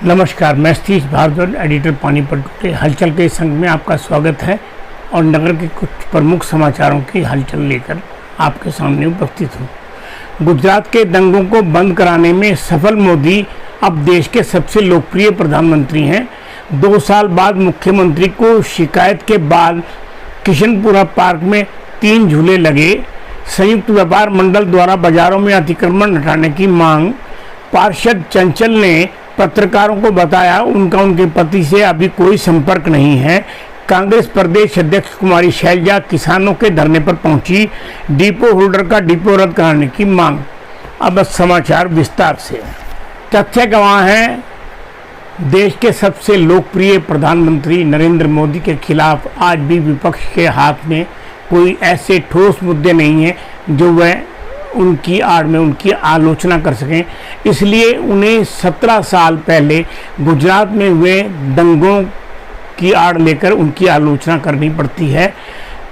नमस्कार, मैं सतीश भारद्वाज, एडिटर पानीपत के हलचल के संग में आपका स्वागत है और नगर के कुछ प्रमुख समाचारों की हलचल लेकर आपके सामने उपस्थित हूँ। गुजरात के दंगों को बंद कराने में सफल मोदी अब देश के सबसे लोकप्रिय प्रधानमंत्री हैं। 2 साल बाद मुख्यमंत्री को शिकायत के बाद किशनपुरा पार्क में 3 झूले लगे। संयुक्त व्यापार मंडल द्वारा बाजारों में अतिक्रमण हटाने की मांग। पार्षद चंचल ने पत्रकारों को बताया उनके पति से अभी कोई संपर्क नहीं है। कांग्रेस प्रदेश अध्यक्ष कुमारी शैलजा किसानों के धरने पर पहुंची। डिपो होल्डर का डिपो रद्द कराने की मांग। अब समाचार विस्तार से। तथ्य गवाह हैं, देश के सबसे लोकप्रिय प्रधानमंत्री नरेंद्र मोदी के खिलाफ आज भी विपक्ष के हाथ में कोई ऐसे ठोस मुद्दे नहीं हैं जो वह उनकी आड़ में उनकी आलोचना कर सकें। इसलिए उन्हें 17 साल पहले गुजरात में हुए दंगों की आड़ लेकर उनकी आलोचना करनी पड़ती है।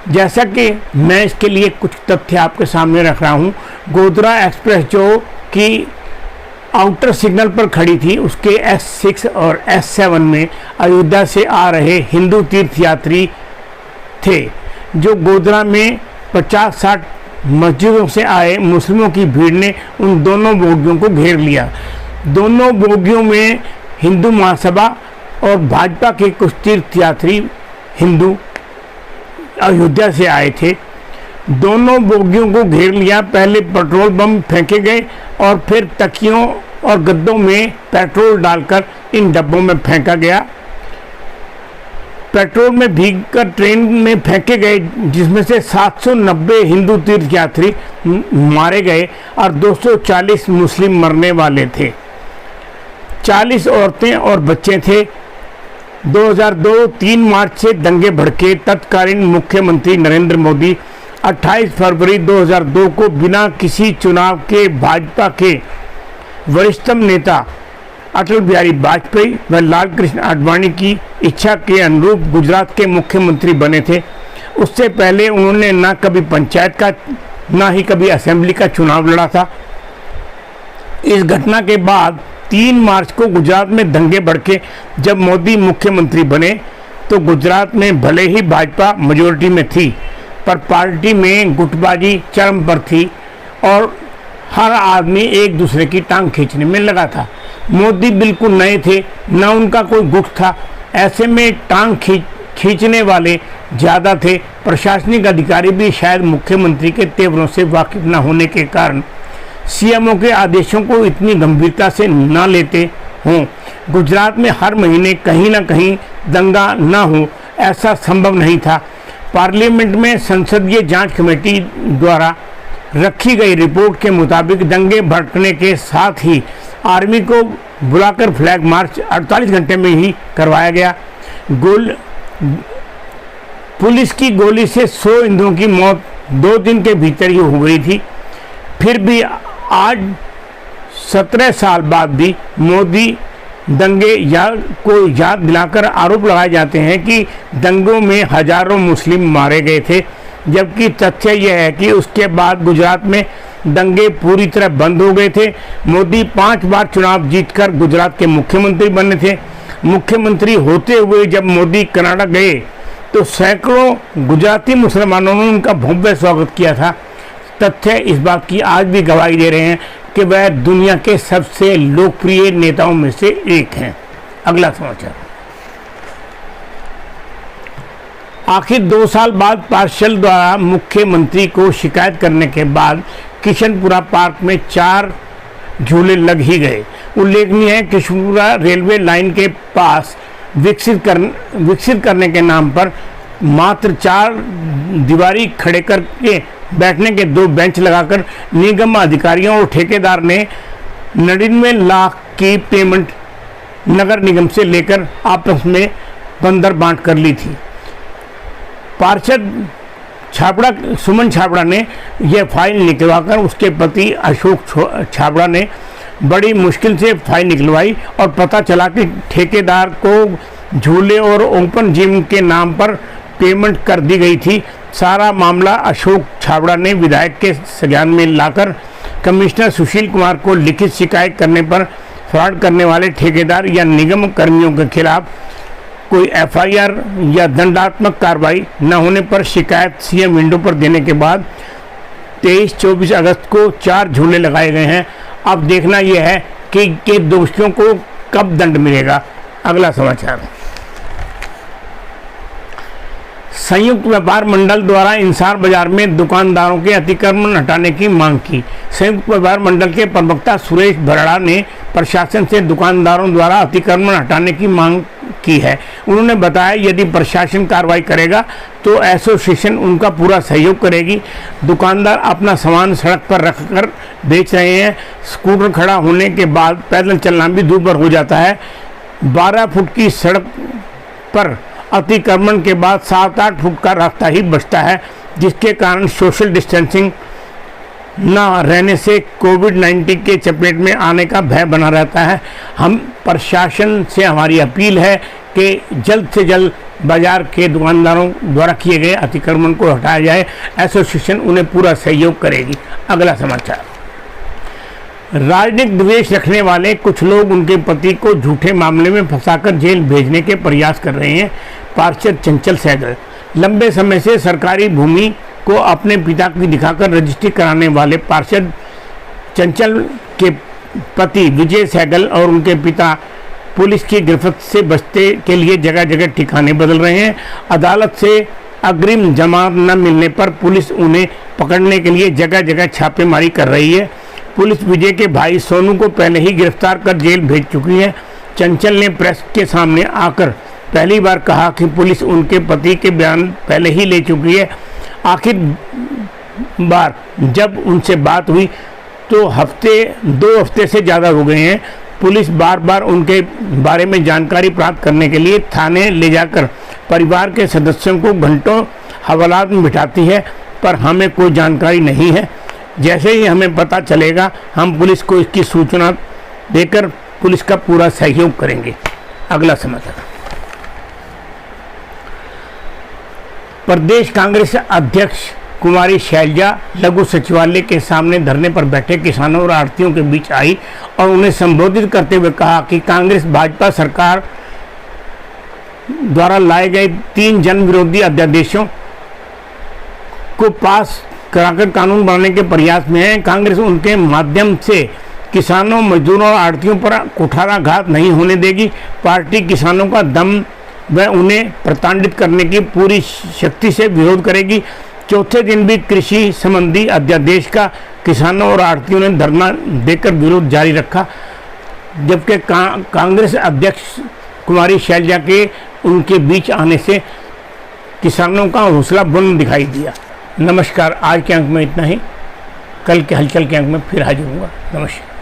जैसा कि मैं इसके लिए कुछ तथ्य आपके सामने रख रहा हूँ। गोधरा एक्सप्रेस जो कि आउटर सिग्नल पर खड़ी थी, उसके S6 और S7 में अयोध्या से आ रहे हिंदू तीर्थयात्री थे, जो गोधरा में 50-60 मस्जिदों से आए मुस्लिमों की भीड़ ने उन दोनों बोगियों को घेर लिया। दोनों बोगियों में हिंदू महासभा और भाजपा के कुछ तीर्थयात्री हिंदू अयोध्या से आए थे। दोनों बोगियों को घेर लिया। पहले पेट्रोल बम फेंके गए और फिर तकियों और गद्दों में पेट्रोल डालकर इन डब्बों में फेंका गया। पेट्रोल में भीगकर ट्रेन में फेंके गए, जिसमें से 790 हिंदू तीर्थयात्री मारे गए और 240 मुस्लिम मरने वाले थे। 40 औरतें और बच्चे थे। 2002-3 मार्च से दंगे भड़के। तत्कालीन मुख्यमंत्री नरेंद्र मोदी 28 फरवरी 2002 को बिना किसी चुनाव के भाजपा के वरिष्ठतम नेता अटल बिहारी वाजपेयी व लाल कृष्ण आडवाणी की इच्छा के अनुरूप गुजरात के मुख्यमंत्री बने थे। उससे पहले उन्होंने न कभी पंचायत का न ही कभी असेंबली का चुनाव लड़ा था। इस घटना के बाद 3 मार्च को गुजरात में दंगे भड़के। जब मोदी मुख्यमंत्री बने तो गुजरात में भले ही भाजपा मेजोरिटी में थी, पर पार्टी में गुटबाजी चरम पर थी और हर आदमी एक दूसरे की टांग खींचने में लगा था। मोदी बिल्कुल नए थे, न उनका कोई गुट था। ऐसे में टांग खींचने वाले ज़्यादा थे। प्रशासनिक अधिकारी भी शायद मुख्यमंत्री के तेवरों से वाकिफ न होने के कारण सीएमओ के आदेशों को इतनी गंभीरता से न लेते हों। गुजरात में हर महीने कहीं न कहीं दंगा न हो, ऐसा संभव नहीं था। पार्लियामेंट में संसदीय जांच कमेटी द्वारा रखी गई रिपोर्ट के मुताबिक दंगे भड़कने के साथ ही आर्मी को बुलाकर फ्लैग मार्च 48 घंटे में ही करवाया गया। पुलिस की गोली से 100 हिंदुओं की मौत 2 दिन के भीतर ही हो गई थी। फिर भी आज 17 साल बाद भी मोदी दंगे को याद दिलाकर आरोप लगाए जाते हैं कि दंगों में हजारों मुस्लिम मारे गए थे, जबकि तथ्य यह है कि उसके बाद गुजरात में दंगे पूरी तरह बंद हो गए थे। मोदी 5 बार चुनाव जीतकर गुजरात के मुख्यमंत्री बने थे। मुख्यमंत्री होते हुए जब मोदी कनाडा गए तो सैकड़ों गुजराती मुसलमानों ने उनका भव्य स्वागत किया था। तथ्य इस बात की आज भी गवाही दे रहे हैं कि वह दुनिया के सबसे लोकप्रिय नेताओं में से एक हैं। अगला समाचार। आखिर 2 साल बाद पार्षद द्वारा मुख्यमंत्री को शिकायत करने के बाद किशनपुरा पार्क में 4 झूले लग ही गए। उल्लेखनीय है, किशनपुरा रेलवे लाइन के पास विकसित करने के नाम पर मात्र 4 दीवारी खड़े करके बैठने के 2 बेंच लगाकर निगम अधिकारियों और ठेकेदार ने 99 लाख की पेमेंट नगर निगम से लेकर आपस में बंदर बांट कर ली थी। पार्षद सुमन छाबड़ा ने यह फाइल निकलवाकर उसके पति अशोक छाबड़ा ने बड़ी मुश्किल से फाइल निकलवाई और पता चला कि ठेकेदार को झूले और ओपन जिम के नाम पर पेमेंट कर दी गई थी। सारा मामला अशोक छाबड़ा ने विधायक के संज्ञान में लाकर कमिश्नर सुशील कुमार को लिखित शिकायत करने पर फ्रॉड करने वाले ठेकेदार या निगम कर्मियों के खिलाफ कोई एफआईआर या दंडात्मक कार्रवाई न होने पर शिकायत सीएम विंडो पर देने के बाद 23-24 अगस्त को 4 झूले लगाए गए हैं। अब देखना यह है कि दोषियों को कब दंड मिलेगा। अगला समाचार, संयुक्त व्यापार मंडल द्वारा इंसार बाजार में दुकानदारों के अतिक्रमण हटाने की मांग की। संयुक्त व्यापार मंडल के प्रवक्ता सुरेश भरड़ा ने प्रशासन से दुकानदारों द्वारा अतिक्रमण हटाने की मांग की है। उन्होंने बताया यदि प्रशासन कार्रवाई करेगा तो एसोसिएशन उनका पूरा सहयोग करेगी। दुकानदार अपना सामान सड़क पर रखकर बेच रहे हैं। स्कूटर खड़ा होने के बाद पैदल चलना भी दूभर हो जाता है। 12 फुट की सड़क पर अतिक्रमण के बाद 7-8 फुट का रास्ता ही बचता है, जिसके कारण सोशल डिस्टेंसिंग न रहने से कोविड-19 के चपेट में आने का भय बना रहता है। हम प्रशासन से हमारी अपील है कि जल्द से जल्द बाजार के दुकानदारों द्वारा किए गए अतिक्रमण को हटाया जाए। एसोसिएशन उन्हें पूरा सहयोग करेगी। अगला समाचार, राजनीतिक द्वेष रखने वाले कुछ लोग उनके पति को झूठे मामले में फंसाकर जेल भेजने के प्रयास कर रहे हैं। पार्षद चंचल सहगल, लंबे समय से सरकारी भूमि को अपने पिता की दिखाकर रजिस्ट्री कराने वाले पार्षद चंचल के पति विजय सहगल और उनके पिता पुलिस की गिरफ्त से बचने के लिए जगह जगह ठिकाने बदल रहे हैं। अदालत से अग्रिम जमानत न मिलने पर पुलिस उन्हें पकड़ने के लिए जगह जगह छापेमारी कर रही है। पुलिस विजय के भाई सोनू को पहले ही गिरफ्तार कर जेल भेज चुकी है। चंचल ने प्रेस के सामने आकर पहली बार कहा कि पुलिस उनके पति के बयान पहले ही ले चुकी है। आखिर बार जब उनसे बात हुई तो 2 हफ्ते से ज़्यादा हो गए हैं। पुलिस बार बार उनके बारे में जानकारी प्राप्त करने के लिए थाने ले जाकर परिवार के सदस्यों को घंटों हवालात में बिठाती है, पर हमें कोई जानकारी नहीं है। जैसे ही हमें पता चलेगा हम पुलिस को इसकी सूचना देकर पुलिस का पूरा सहयोग करेंगे। अगला समाचार, प्रदेश कांग्रेस अध्यक्ष कुमारी शैलजा लघु सचिवालय के सामने धरने पर बैठे किसानों और आढ़तियों के बीच आई और उन्हें संबोधित करते हुए कहा कि कांग्रेस भाजपा सरकार द्वारा लाए गए 3 जन विरोधी अध्यादेशों को पास कराकर कानून बनाने के प्रयास में है। कांग्रेस उनके माध्यम से किसानों, मजदूरों और आढ़तियों पर कुठाराघात नहीं होने देगी। पार्टी किसानों का दम व उन्हें प्रताड़ित करने की पूरी शक्ति से विरोध करेगी। चौथे दिन भी कृषि संबंधी अध्यादेश का किसानों और आढ़तियों ने धरना देकर विरोध जारी रखा, जबकि कांग्रेस अध्यक्ष कुमारी शैलजा के उनके बीच आने से किसानों का हौसला बुलंद दिखाई दिया। नमस्कार, आज के अंक में इतना ही। कल के हलचल के अंक में फिर हाजिर होऊंगा। नमस्कार।